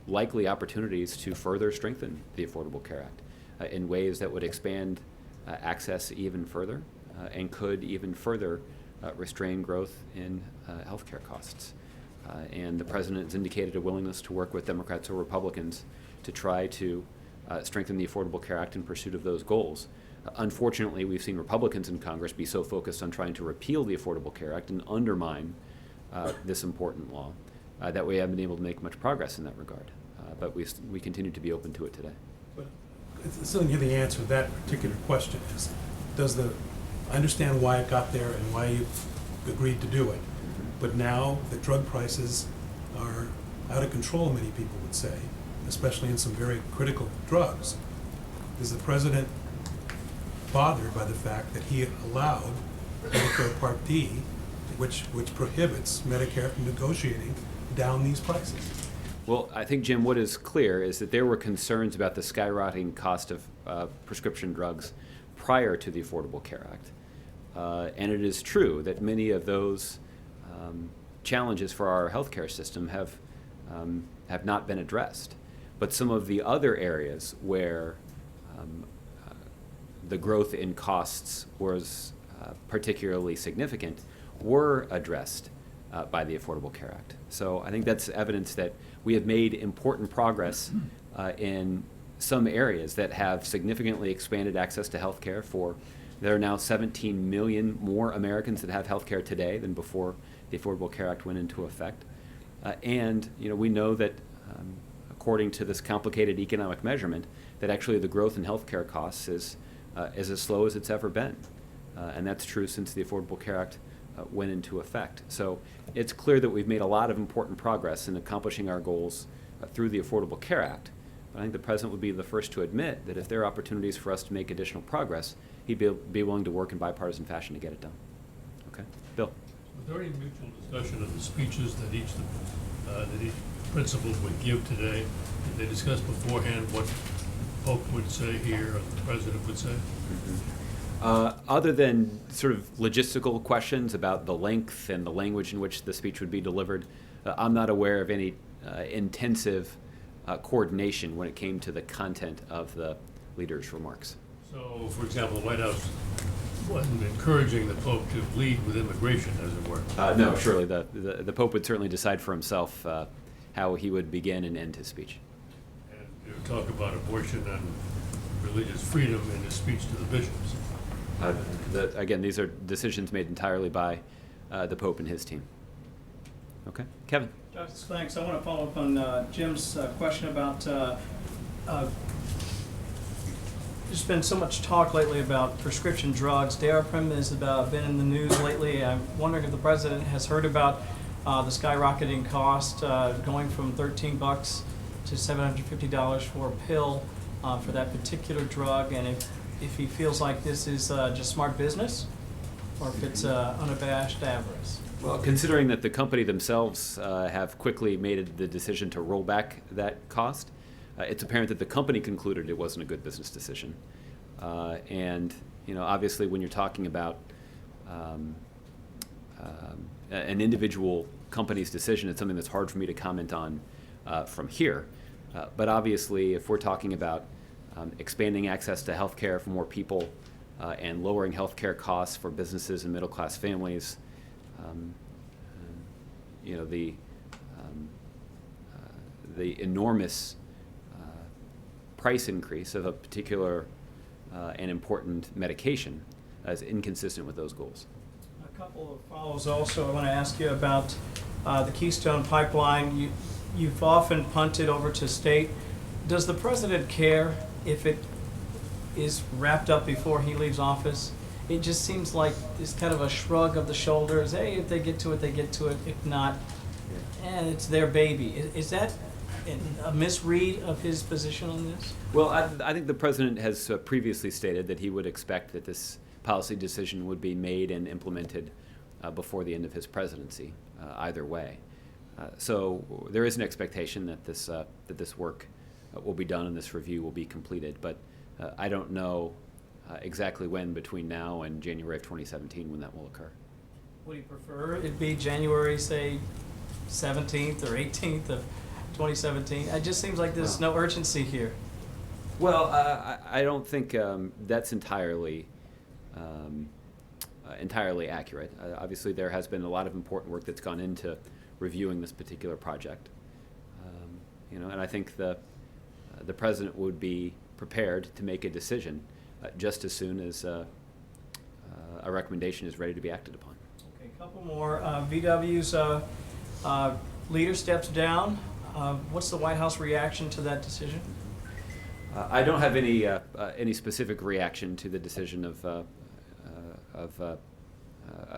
likely opportunities to further strengthen the Affordable Care Act in ways that would expand access even further and could even further restrain growth in healthcare costs. And the president has indicated a willingness to work with Democrats or Republicans to try to strengthen the Affordable Care Act in pursuit of those goals. Unfortunately, we've seen Republicans in Congress be so focused on trying to repeal the Affordable Care Act and undermine this important law that we haven't been able to make much progress in that regard. But we continue to be open to it today. But it's still the answer to that particular question is, I understand why it got there and why you agreed to do it, but now the drug prices are out of control, many people would say, especially in some very critical drugs. Is the president bothered by the fact that he allowed Medicare Part D, which prohibits Medicare from negotiating down these prices? Well, I think, Jim, what is clear is that there were concerns about the skyrocketing cost of prescription drugs prior to the Affordable Care Act. And it is true that many of those challenges for our healthcare system have not been addressed. But some of the other areas where the growth in costs was particularly significant were addressed by the Affordable Care Act. So I think that's evidence that we have made important progress in some areas that have significantly expanded access to health care. There are now 17 million more Americans that have health care today than before the Affordable Care Act went into effect. And we know that according to this complicated economic measurement, that actually the growth in health care costs is is as slow as it's ever been. And that's true since the Affordable Care Act went into effect. So it's clear that we've made a lot of important progress in accomplishing our goals through the Affordable Care Act. But I think the President would be the first to admit that if there are opportunities for us to make additional progress, he'd be willing to work in bipartisan fashion to get it done. Okay? Bill? Was there any mutual discussion of the speeches that each principal would give today? Did they discuss beforehand what Pope would say here or the President would say? Other than sort of logistical questions about the length and the language in which the speech would be delivered, I'm not aware of any intensive coordination when it came to the content of the leader's remarks. So, for example, the White House wasn't encouraging the Pope to lead with immigration, as it were. No, surely the Pope would certainly decide for himself how he would begin and end his speech. And to talk about abortion and religious freedom in his speech to the bishops. Again, these are decisions made entirely by the Pope and his team. Okay, Kevin. Justice, thanks. I want to follow up on Jim's question about there's been so much talk lately about prescription drugs. Daraprim has been in the news lately. I'm wondering if the President has heard about the skyrocketing cost going from $13 to $750 for a pill for that particular drug, and if he feels like this is just smart business or if it's unabashed avarice. Well, considering that the company themselves have quickly made the decision to roll back that cost, it's apparent that the company concluded it wasn't a good business decision. And obviously, when you're talking about an individual company's decision, it's something that's hard for me to comment on from here. But obviously, if we're talking about expanding access to health care for more people and lowering health care costs for businesses and middle-class families, the enormous price increase of a particular and important medication is inconsistent with those goals. A couple of follows also. I want to ask you about the Keystone Pipeline. You've often punted over to state. Does the President care if it is wrapped up before he leaves office? It just seems like it's kind of a shrug of the shoulders. Hey, if they get to it, they get to it. If not, it's their baby. Is that a misread of his position on this? Well, I think the President has previously stated that he would expect that this policy decision would be made and implemented before the end of his presidency, either way. So there is an expectation that this work will be done and this review will be completed, but I don't know exactly when between now and January of 2017 when that will occur. Would you prefer it be January, say, 17th or 18th of 2017? It just seems like there's no urgency here. Well, I don't think that's entirely accurate. Obviously, there has been a lot of important work that's gone into reviewing this particular project, and I think the President would be prepared to make a decision just as soon as a recommendation is ready to be acted upon. Okay, a couple more. VW's leader steps down. What's the White House reaction to that decision? I don't have any specific reaction to the decision of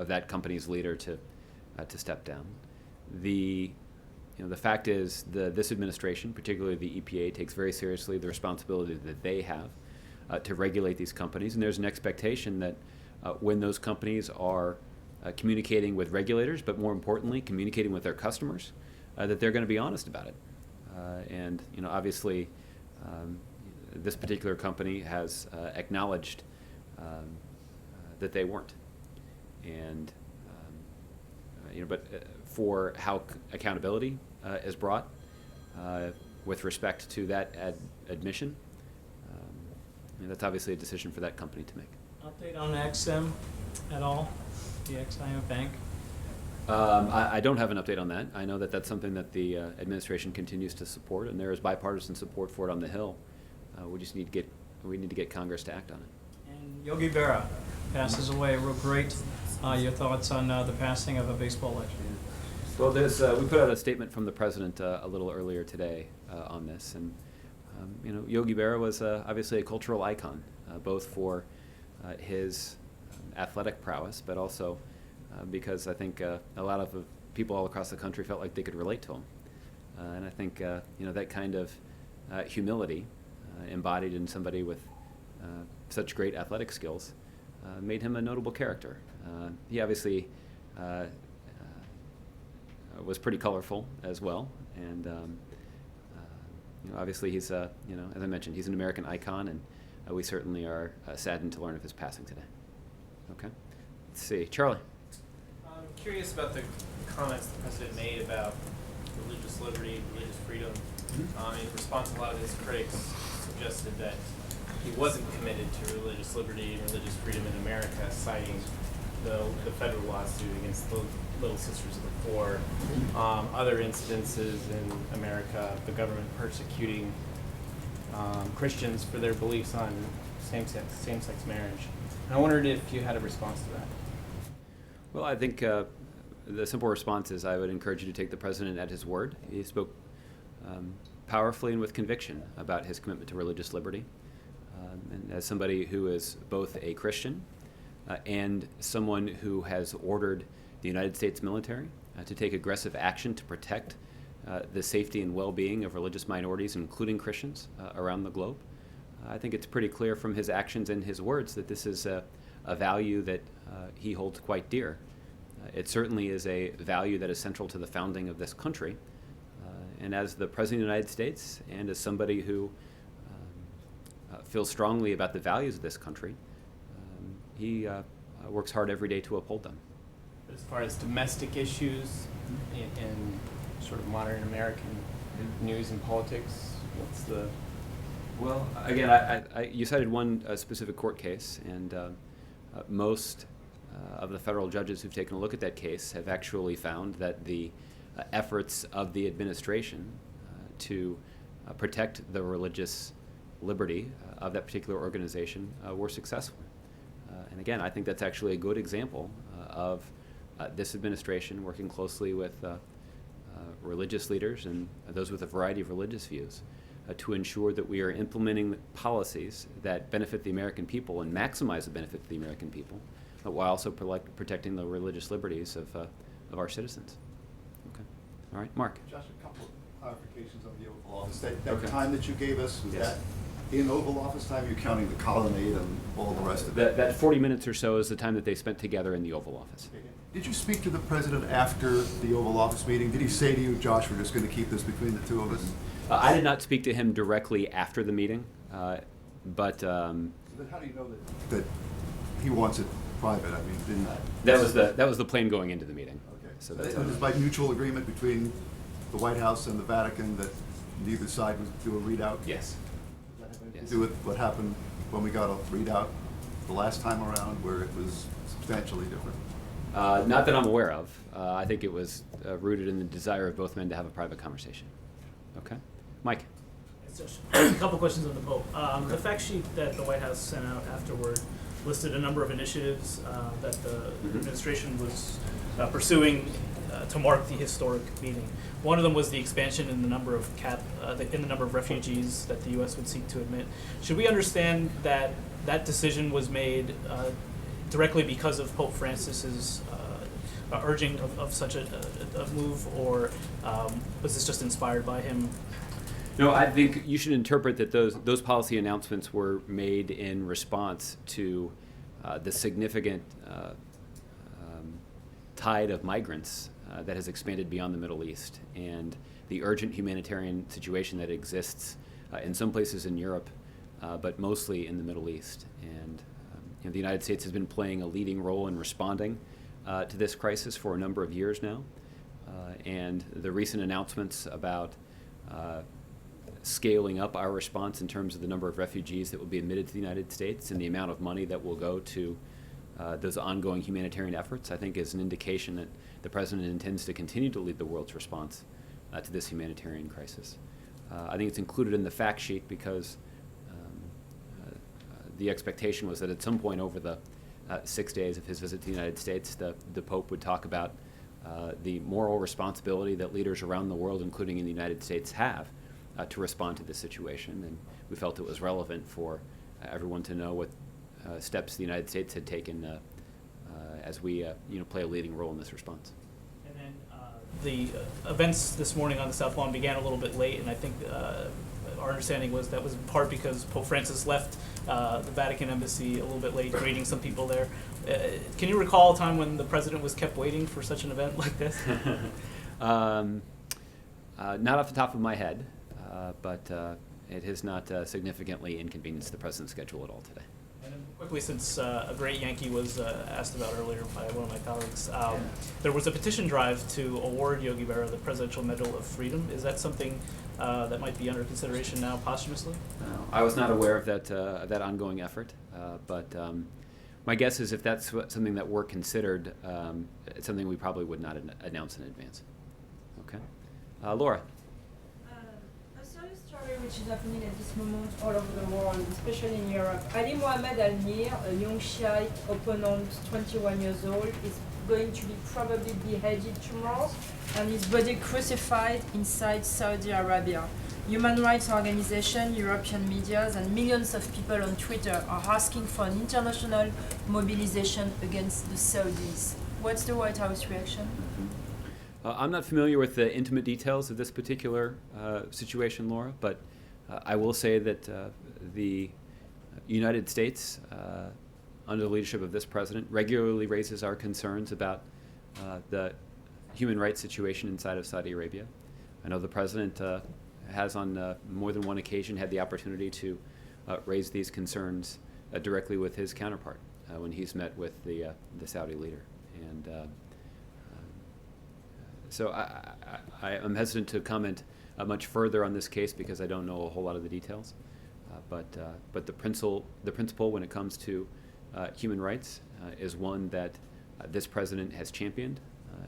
that company's leader to step down. The fact is this administration, particularly the EPA, takes very seriously the responsibility that they have to regulate these companies, and there's an expectation that when those companies are communicating with regulators, but more importantly, communicating with their customers, that they're going to be honest about it. And obviously, this particular company has acknowledged that they weren't. And but for how accountability is brought with respect to that admission, that's obviously a decision for that company to make. Update on Exim at all? The Exim Bank? I don't have an update on that. I know that that's something that the administration continues to support, and there is bipartisan support for it on the Hill. We need to get Congress to act on it. And Yogi Berra passes away. Real great. Your thoughts on the passing of a baseball legend? Well, we put out a statement from the President a little earlier today on this, and Yogi Berra was obviously a cultural icon both for his athletic prowess, but also because I think a lot of people all across the country felt like they could relate to him. And I think that kind of humility embodied in somebody with such great athletic skills made him a notable character. He obviously was pretty colorful as well, and obviously he's as I mentioned, he's an American icon, and we certainly are saddened to learn of his passing today. Okay, let's see, Charlie. I'm curious about the comments the president made about religious liberty, religious freedom. In response, a lot of his critics suggested that he wasn't committed to religious liberty and religious freedom in America, citing the federal lawsuit against the Little Sisters of the Poor. Other incidences in America, the government persecuting Christians for their beliefs on same-sex marriage. And I wondered if you had a response to that. Well, I think the simple response is I would encourage you to take the president at his word. He spoke powerfully and with conviction about his commitment to religious liberty. And as somebody who is both a Christian and someone who has ordered the United States military to take aggressive action to protect the safety and well-being of religious minorities, including Christians, around the globe, I think it's pretty clear from his actions and his words that this is a value that he holds quite dear. It certainly is a value that is central to the founding of this country. And as the President of the United States and as somebody who feels strongly about the values of this country, he works hard every day to uphold them. As far as domestic issues in sort of modern American news and politics, what's the... Well, again, you cited one specific court case, and most of the federal judges who've taken a look at that case have actually found that the efforts of the administration to protect the religious liberty of that particular organization were successful. And again, I think that's actually a good example of this administration working closely with religious leaders and those with a variety of religious views to ensure that we are implementing policies that benefit the American people and maximize the benefit to the American people, while also protecting the religious liberties of our citizens. Okay. All right, Mark. Josh, a couple of clarifications on the Oval Office. That Okay. time that you gave us, was Yes. that in Oval Office time? You're counting the colonnade and all the rest of it? That 40 minutes or so is the time that they spent together in the Oval Office. Did you speak to the president after the Oval Office meeting? Did he say to you, Josh, we're just going to keep this between the two of us? I did not speak to him directly after the meeting, but Then how do you know that he wants it private? I mean, didn't that was the plan going into the meeting. Okay. So So that's it was by mutual agreement between the White House and the Vatican that neither side would do a readout? Yes. Does that have anything Yes. to do with what happened when we got a readout the last time around, where it was substantially different? Not that I'm aware of. I think it was rooted in the desire of both men to have a private conversation. Okay, Mike. A couple questions on the Pope. The fact sheet that the White House sent out afterward listed a number of initiatives that the administration was pursuing to mark the historic meeting. One of them was the expansion in the number of in the number of refugees that the U.S. would seek to admit. Should we understand that that decision was made directly because of Pope Francis's urging of such a move, or was this just inspired by him? No, I think you should interpret that those policy announcements were made in response to the significant tide of migrants that has expanded beyond the Middle East, and the urgent humanitarian situation that exists in some places in Europe, but mostly in the Middle East. And the United States has been playing a leading role in responding to this crisis for a number of years now. And the recent announcements about scaling up our response in terms of the number of refugees that will be admitted to the United States and the amount of money that will go to those ongoing humanitarian efforts, I think is an indication that the President intends to continue to lead the world's response to this humanitarian crisis. I think it's included in the fact sheet because the expectation was that at some point over the 6 days of his visit to the United States, the Pope would talk about the moral responsibility that leaders around the world, including in the United States, have to respond to this situation. And we felt it was relevant for everyone to know what steps the United States had taken as we play a leading role in this response. And then the events this morning on the South Lawn began a little bit late, and I think our understanding was that was in part because Pope Francis left the Vatican embassy a little bit late, greeting some people there. Can you recall a time when the president was kept waiting for such an event like this? Not off the top of my head, but it has not significantly inconvenienced the president's schedule at all today. And then quickly, since a great Yankee was asked about earlier by one of my colleagues, there was a petition drive to award Yogi Berra the Presidential Medal of Freedom. Is that something that might be under consideration now posthumously? I was not aware of that ongoing effort, but my guess is if that's something that were considered, it's something we probably would not announce in advance. Okay. Laura. A serious story which is happening at this moment all over the world, especially in Europe. Ali Mohammed al-Nir, a young Shiite opponent, 21 years old, is going to be probably beheaded tomorrow and his body crucified inside Saudi Arabia. Human rights organizations, European media, and millions of people on Twitter are asking for an international mobilization against the Saudis. What's the White House reaction? I'm not familiar with the intimate details of this particular situation, Laura, but I will say that the United States, under the leadership of this president, regularly raises our concerns about the human rights situation inside of Saudi Arabia. I know the president has on more than one occasion had the opportunity to raise these concerns directly with his counterpart when he's met with the Saudi leader. And so I'm hesitant to comment much further on this case because I don't know a whole lot of the details. But the principle when it comes to human rights is one that this president has championed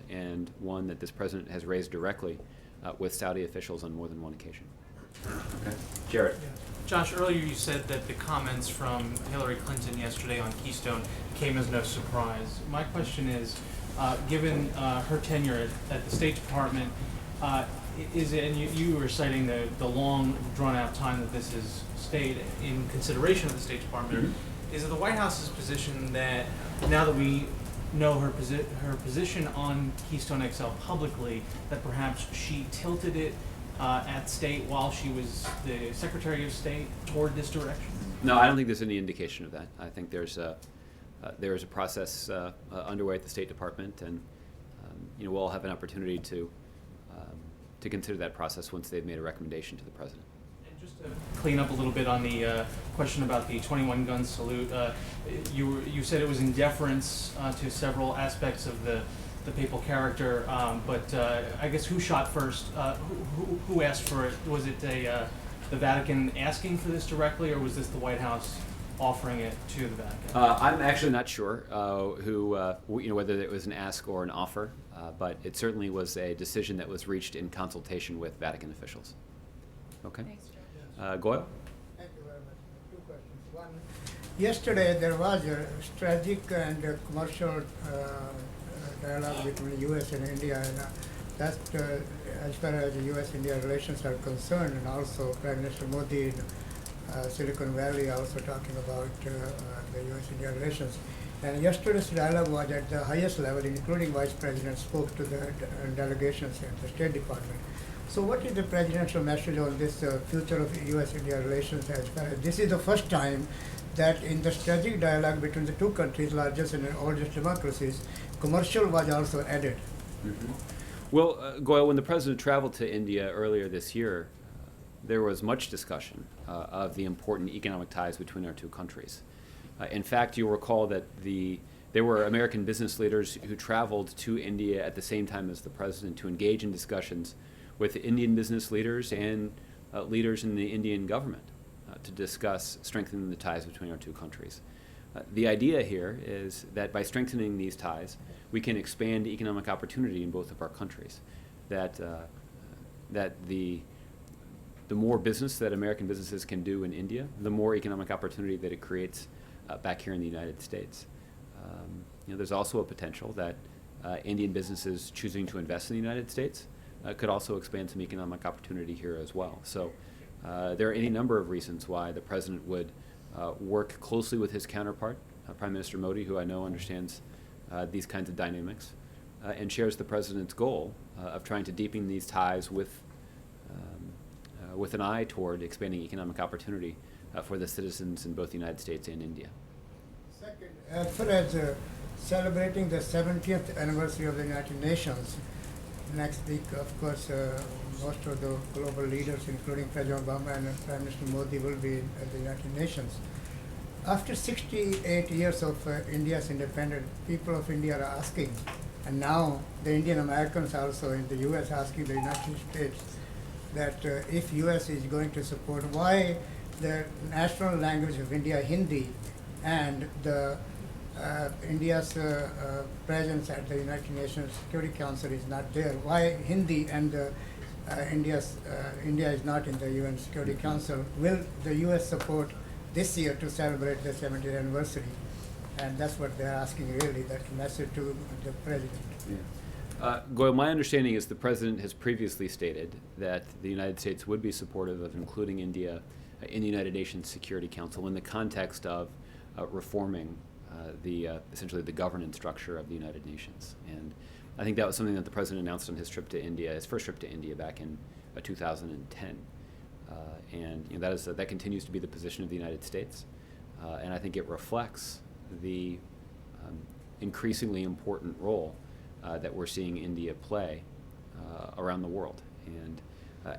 and one that this president has raised directly with Saudi officials on more than one occasion. Okay. Jared. Josh, earlier you said that the comments from Hillary Clinton yesterday on Keystone came as no surprise. My question is, given her tenure at the State Department, is it, and you were citing the long, drawn-out time that this has stayed in consideration of the State Department, mm-hmm. Is it the White House's position that now that we know her position on Keystone XL publicly, that perhaps she tilted it at State while she was the Secretary of State toward this direction? No, I don't think there's any indication of that. I think there is a process underway at the State Department, and we'll all have an opportunity to consider that process once they've made a recommendation to the president. And just to clean up a little bit on the question about the 21-gun salute, you said it was in deference to several aspects of the papal character, but I guess who shot first? Who asked for it? Was it the Vatican asking for this directly, or was this the White House offering it to the Vatican? I'm actually not sure whether it was an ask or an offer, but it certainly was a decision that was reached in consultation with Vatican officials. Okay. Thanks, Josh. Goyle? Thank you very much. Two questions. One, yesterday there was a strategic and commercial dialogue between the U.S. and India, and that's as far as the U.S.-India relations are concerned, and also Prime Minister Modi in Silicon Valley also talking about the U.S.-India relations. And yesterday's dialogue was at the highest level, including Vice President spoke to the delegations at the State Department. So what is the presidential message on this future of U.S.-India relations as far as this is the first time that in the strategic dialogue between the two countries, largest and oldest democracies, commercial was also added? Mm-hmm. Well, Goyle, when the president traveled to India earlier this year, there was much discussion of the important economic ties between our two countries. In fact, you'll recall that there were American business leaders who traveled to India at the same time as the president to engage in discussions with Indian business leaders and leaders in the Indian government to discuss strengthening the ties between our two countries. The idea here is that by strengthening these ties, we can expand economic opportunity in both of our countries. That the more business that American businesses can do in India, the more economic opportunity that it creates back here in the United States. There's also a potential that Indian businesses choosing to invest in the United States could also expand some economic opportunity here as well. So there are any number of reasons why the president would work closely with his counterpart, Prime Minister Modi, who I know understands these kinds of dynamics, and shares the President's goal of trying to deepen these ties with an eye toward expanding economic opportunity for the citizens in both the United States and India. Second, as far as celebrating the 70th anniversary of the United Nations, next week, of course, most of the global leaders, including President Obama and Prime Minister Modi, will be at the United Nations. After 68 years of India's independence, people of India are asking, and now the Indian Americans also in the US asking the United States that if US is going to support, why the national language of India, Hindi, and the India's presence at the United Nations Security Council is not there. Why Hindi and India is not in the UN Security Council? Will the US support this year to celebrate the 70th anniversary? And that's what they're asking, really, that message to the President. Yeah. Goyal, my understanding is the President has previously stated that the United States would be supportive of including India in the United Nations Security Council in the context of reforming essentially the governance structure of the United Nations. And I think that was something that the President announced on his trip to India, his first trip to India back in 2010. And that continues to be the position of the United States. And I think it reflects the increasingly important role that we're seeing India play around the world. And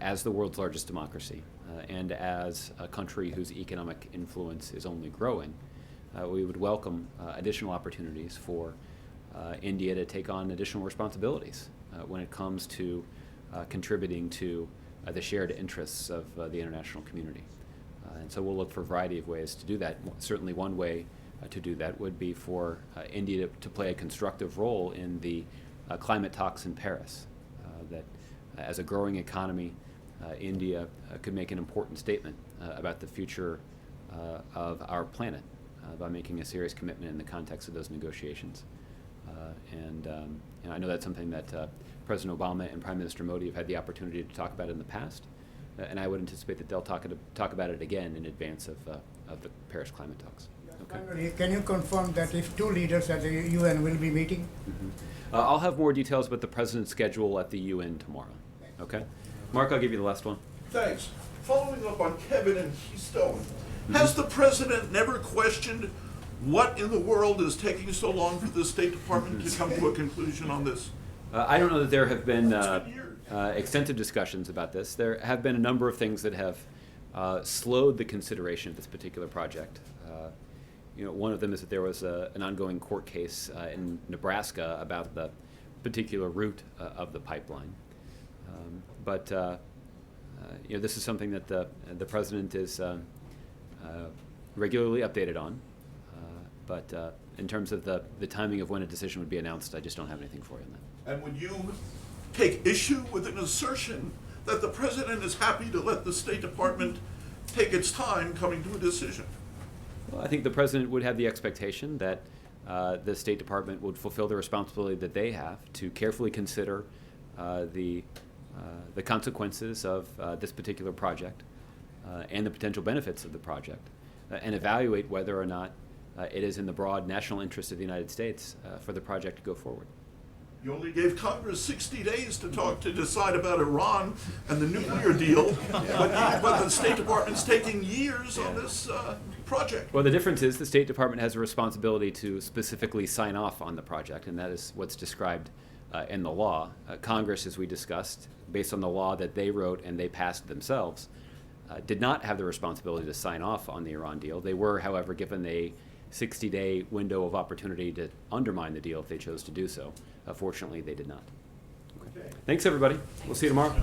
as the world's largest democracy, and as a country whose economic influence is only growing, we would welcome additional opportunities for India to take on additional responsibilities when it comes to contributing to the shared interests of the international community. And so we'll look for a variety of ways to do that. Certainly one way to do that would be for India to play a constructive role in the climate talks in Paris. That as a growing economy, India could make an important statement about the future of our planet by making a serious commitment in the context of those negotiations. I know that's something that President Obama and Prime Minister Modi have had the opportunity to talk about in the past, and I would anticipate that they'll talk about it again in advance of the Paris climate talks. Okay. Finally, can you confirm that if two leaders at the UN will be meeting? Mm-hmm. I'll have more details about the President's schedule at the UN tomorrow. Okay? Mark, I'll give you the last one. Thanks. Following up on Kevin and Keystone, has the President never questioned what in the world is taking so long for the State Department to come to a conclusion on this? I don't know that there have been extensive discussions about this. There have been a number of things that have slowed the consideration of this particular project. One of them is that there was an ongoing court case in Nebraska about the particular route of the pipeline. But this is something that the President is regularly updated on. But in terms of the timing of when a decision would be announced, I just don't have anything for you on that. And would you take issue with an assertion that the President is happy to let the State Department take its time coming to a decision? Well, I think the President would have the expectation that the State Department would fulfill the responsibility that they have to carefully consider the consequences of this particular project and the potential benefits of the project, and evaluate whether or not it is in the broad national interest of the United States for the project to go forward. You only gave Congress 60 days to decide about Iran and the nuclear deal, but the State Department's taking years on this project. Well, the difference is the State Department has a responsibility to specifically sign off on the project, and that is what's described in the law. Congress, as we discussed, based on the law that they wrote and they passed themselves, did not have the responsibility to sign off on the Iran deal. They were, however, given a 60-day window of opportunity to undermine the deal if they chose to do so. Fortunately, they did not. Okay. Thanks, everybody. We'll see you tomorrow.